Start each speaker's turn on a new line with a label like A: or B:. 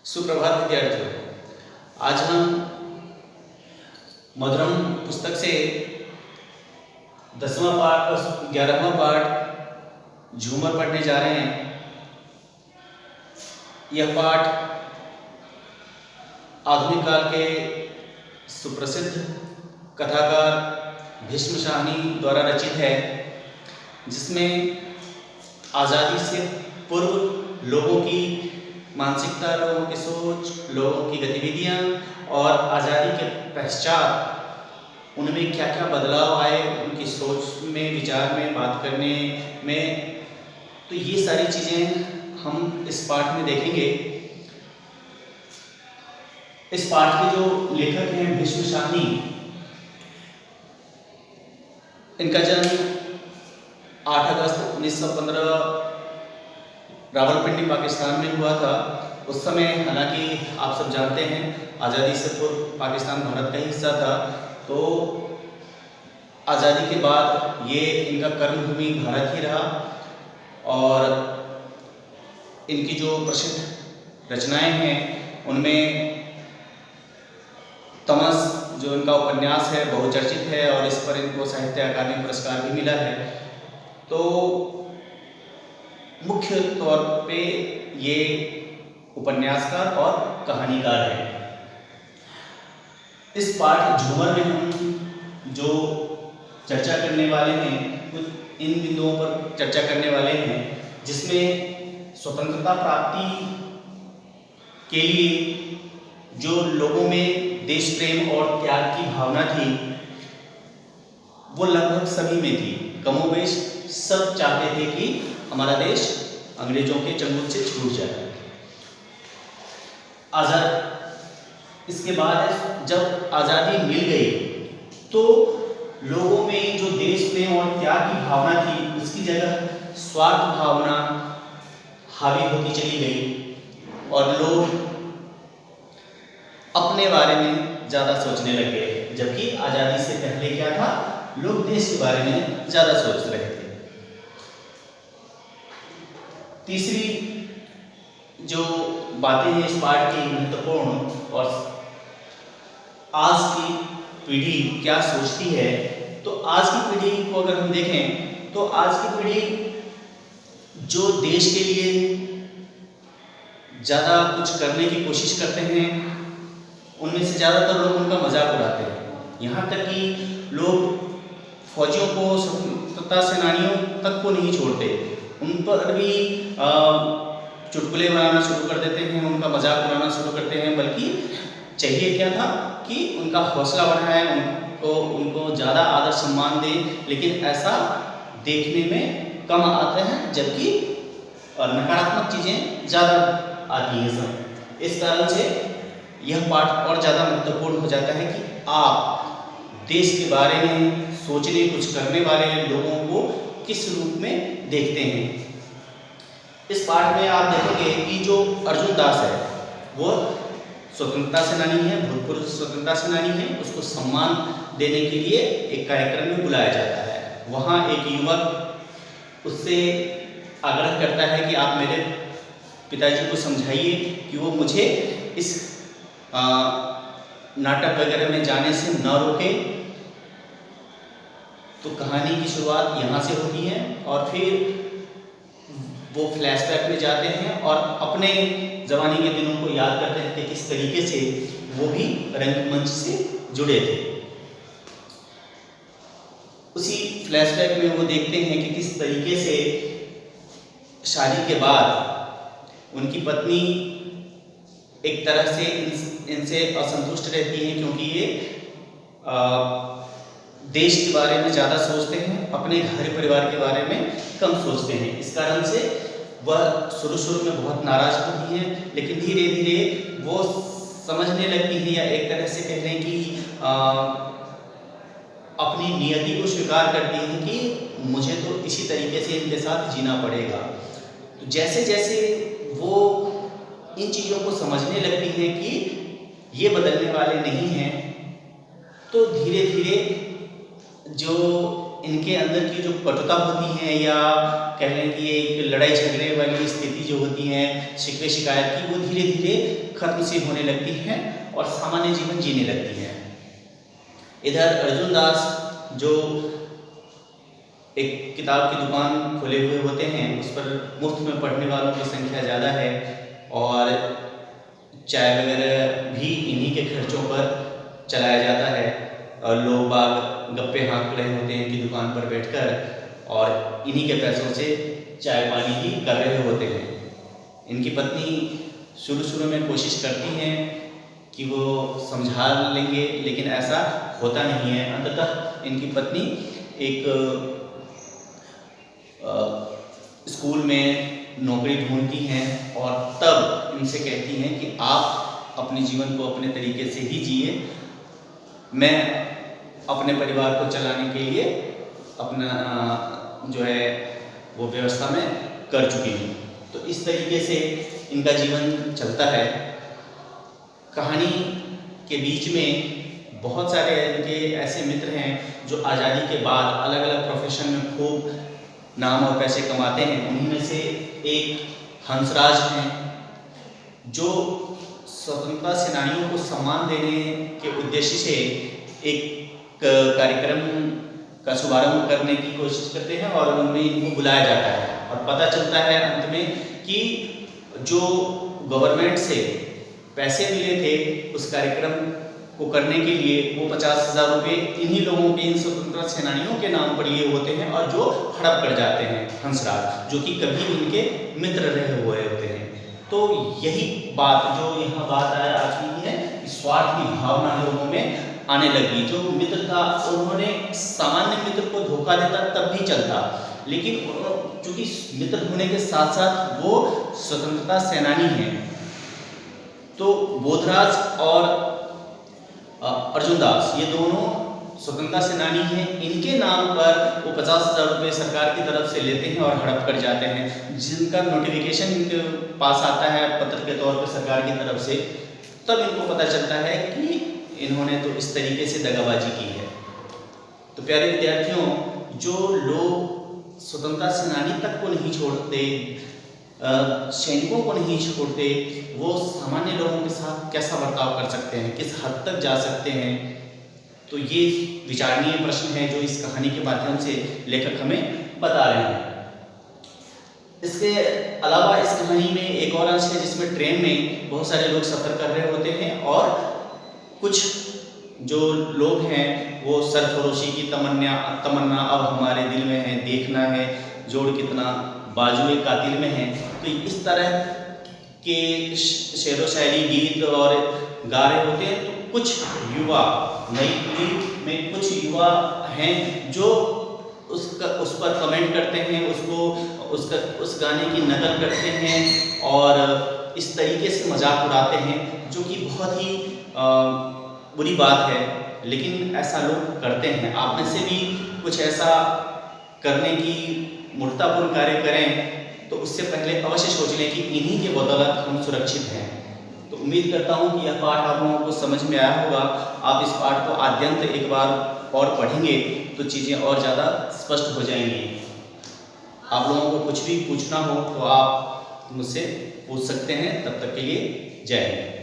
A: सुप्रभात विद्यार्थियों। आज हम मधुरम पुस्तक से 10वां पाठ और 11वां पाठ झूमर पढ़ने जा रहे हैं। यह पाठ आधुनिक काल के सुप्रसिद्ध कथाकार भीष्म शाहनी द्वारा रचित है, जिसमें आज़ादी से पूर्व लोगों की मानसिकता, लोगों की सोच, लोगों की गतिविधियां और आज़ादी के पश्चात उनमें क्या क्या बदलाव आए, उनकी सोच में, विचार में, बात करने में, तो ये सारी चीज़ें हम इस पाठ में देखेंगे। इस पाठ के जो लेखक हैं भीष्म शाहनी, इनका जन्म 8 अगस्त 1915 रावलपिंडी पाकिस्तान में हुआ था। उस समय हालांकि आप सब जानते हैं आज़ादी से पूर्व पाकिस्तान भारत का हिस्सा था, तो आज़ादी के बाद ये इनका कर्मभूमि भारत ही रहा और इनकी जो प्रसिद्ध रचनाएं हैं उनमें तमस, जो इनका उपन्यास है, बहुचर्चित है और इस पर इनको साहित्य अकादमी पुरस्कार भी मिला है। तो मुख्य तौर पे ये उपन्यासकार और कहानीकार है। इस पाठ झूमर में हम जो चर्चा करने वाले हैं, कुछ इन बिंदुओं पर चर्चा करने वाले हैं, जिसमें स्वतंत्रता प्राप्ति के लिए जो लोगों में देश प्रेम और त्याग की भावना थी, वो लगभग सभी में थी। कमोबेश सब चाहते थे कि हमारा देश अंग्रेजों के चंगुल से छूट जाए। इसके बाद जब आज़ादी मिल गई तो लोगों में जो देश प्रेम और त्याग की भावना थी, उसकी जगह स्वार्थ भावना हावी होती चली गई और लोग अपने बारे में ज़्यादा सोचने लगे, जबकि आज़ादी से पहले क्या था, लोग देश के बारे में ज़्यादा सोच रहे थे। तीसरी जो बातें हैं इस पाठ की महत्वपूर्ण, और आज की पीढ़ी क्या सोचती है, तो आज की पीढ़ी को अगर हम देखें तो आज की पीढ़ी जो देश के लिए ज़्यादा कुछ करने की कोशिश करते हैं, उनमें से ज़्यादातर लोग उनका मजाक उड़ाते हैं। यहाँ तक कि लोग फौजियों को, स्वतंत्रता सेनानियों तक को नहीं छोड़ते, उन पर भी चुटकुले बनाना शुरू कर देते हैं, उनका मजाक उड़ाना शुरू करते हैं। बल्कि चाहिए क्या था कि उनका हौसला बढ़ाएं, उनको ज़्यादा आदर सम्मान दें, लेकिन ऐसा देखने में कम आते हैं, जबकि नकारात्मक चीज़ें ज़्यादा आती हैं सब। इस कारण से यह पाठ और ज़्यादा महत्वपूर्ण हो जाता है कि आप देश के बारे में सोचने, कुछ करने वाले लोगों को किस रूप में देखते हैं। इस पाठ में आप देखेंगे कि जो अर्जुन दास है वो स्वतंत्रता सेनानी है, भूतपूर्व स्वतंत्रता सेनानी है। उसको सम्मान देने के लिए एक कार्यक्रम में बुलाया जाता है। वहाँ एक युवक उससे आग्रह करता है कि आप मेरे पिताजी को समझाइए कि वो मुझे इस नाटक वगैरह में जाने से न रोकें। तो कहानी की शुरुआत यहाँ से होती है और फिर वो फ्लैशबैक में जाते हैं और अपने जवानी के दिनों को याद करते हैं कि किस तरीके से वो भी रंगमंच से जुड़े थे। उसी फ्लैशबैक में वो देखते हैं कि किस तरीके से शादी के बाद उनकी पत्नी एक तरह से इनसे असंतुष्ट रहती हैं, क्योंकि ये देश के बारे में ज़्यादा सोचते हैं, अपने घर परिवार के बारे में कम सोचते हैं। इस कारण से वह शुरू में बहुत नाराज होती हैं, लेकिन धीरे धीरे वो समझने लगती है, या एक तरह से कह लें कि अपनी नियति को स्वीकार करती है कि मुझे तो इसी तरीके से इनके साथ जीना पड़ेगा। तो जैसे जैसे वो इन चीज़ों को समझने लगती हैं कि ये बदलने वाले नहीं हैं, तो धीरे धीरे जो इनके अंदर की जो कटुता होती है, या कह लें कि एक लड़ाई झगड़े वाली स्थिति जो होती है, शिकवे शिकायत की, वो धीरे धीरे खत्म सी होने लगती है और सामान्य जीवन जीने लगती है। इधर अर्जुन दास जो एक किताब की दुकान खोले हुए होते हैं, उस पर मुफ्त में पढ़ने वालों की संख्या ज़्यादा है और चाय वगैरह भी इन्हीं के खर्चों पर चलाया जाता है और लोग बाग गप्पे हाँक रहे होते हैं इनकी दुकान पर बैठकर और इन्हीं के पैसों से चाय पानी भी कर रहे होते हैं। इनकी पत्नी शुरू में कोशिश करती हैं कि वो समझा लेंगे, लेकिन ऐसा होता नहीं है। अंततः इनकी पत्नी एक स्कूल में नौकरी ढूंढती हैं और तब इनसे कहती हैं कि आप अपने जीवन को अपने तरीके से ही जिए, मैं अपने परिवार को चलाने के लिए अपना जो है वो व्यवस्था में कर चुकी हूँ। तो इस तरीके से इनका जीवन चलता है। कहानी के बीच में बहुत सारे इनके ऐसे मित्र हैं जो आज़ादी के बाद अलग अलग प्रोफेशन में खूब नाम और पैसे कमाते हैं। उन्हीं में से एक हंसराज हैं जो स्वतंत्रता सेनानियों को सम्मान देने के उद्देश्य से एक कार्यक्रम का शुभारंभ करने की कोशिश करते हैं और उनमें इनको बुलाया जाता है और पता चलता है अंत में कि जो गवर्नमेंट से पैसे मिले थे उस कार्यक्रम को करने के लिए वो 50,000 रुपये इन्हीं लोगों के, इन स्वतंत्रता सेनानियों के नाम पर लिए होते हैं और जो हड़प कर जाते हैं हंसराज, जो कि कभी इनके मित्र रहे हुए होते हैं। तो यही बात जो यहाँ बात आती है, स्वार्थ की भावना लोगों में आने लगी। जो मित्र था उन्होंने सामान्य मित्र को धोखा देता तब भी चलता, लेकिन चूंकि मित्र होने के साथ साथ वो स्वतंत्रता सेनानी हैं, तो बोधराज और अर्जुन दास ये दोनों स्वतंत्रता सेनानी हैं। इनके नाम पर वो 50,000 रुपये सरकार की तरफ से लेते हैं और हड़प कर जाते हैं, जिनका नोटिफिकेशन इनके पास आता है पत्र के तौर पर सरकार की तरफ से। तब इनको पता चलता है कि इन्होंने तो इस तरीके से दगाबाजी की है। तो प्यारे विद्यार्थियों, जो लोग स्वतंत्रता सेनानी तक को नहीं छोड़ते, सैनिकों को नहीं छोड़ते, वो सामान्य लोगों के साथ कैसा बर्ताव कर सकते हैं, किस हद तक जा सकते हैं। तो ये विचारणीय प्रश्न है जो इस कहानी के माध्यम से लेखक हमें बता रहे हैं। इसके अलावा इस कहानी में एक और अंश है जिसमें ट्रेन में बहुत सारे लोग सफ़र कर रहे होते हैं और कुछ जो लोग हैं वो सरफरोशी की तमन्ना अब हमारे दिल में है, देखना है जोड़ कितना बाजुए कातिल में है। तो इस तरह के शेरो शायरी गीत और गा रहे होते हैं। तो कुछ युवा, नई पीढ़ी में कुछ युवा हैं जो उस पर कमेंट करते हैं, उस गाने की नकल करते हैं और इस तरीके से मजाक उड़ाते हैं, जो कि बहुत ही बुरी बात है, लेकिन ऐसा लोग करते हैं। आप में से भी कुछ ऐसा करने की मूर्खतापूर्ण कार्य करें तो उससे पहले अवश्य सोच लें कि इन्हीं के बदौलत हम सुरक्षित हैं। तो उम्मीद करता हूँ कि यह पाठ आप लोगों को समझ में आया होगा। आप इस पाठ को आद्यंत एक बार और पढ़ेंगे तो चीज़ें और ज़्यादा स्पष्ट हो जाएंगी। आप लोगों को कुछ भी पूछना हो तो आप मुझसे पूछ सकते हैं। तब तक के लिए जय हिंद।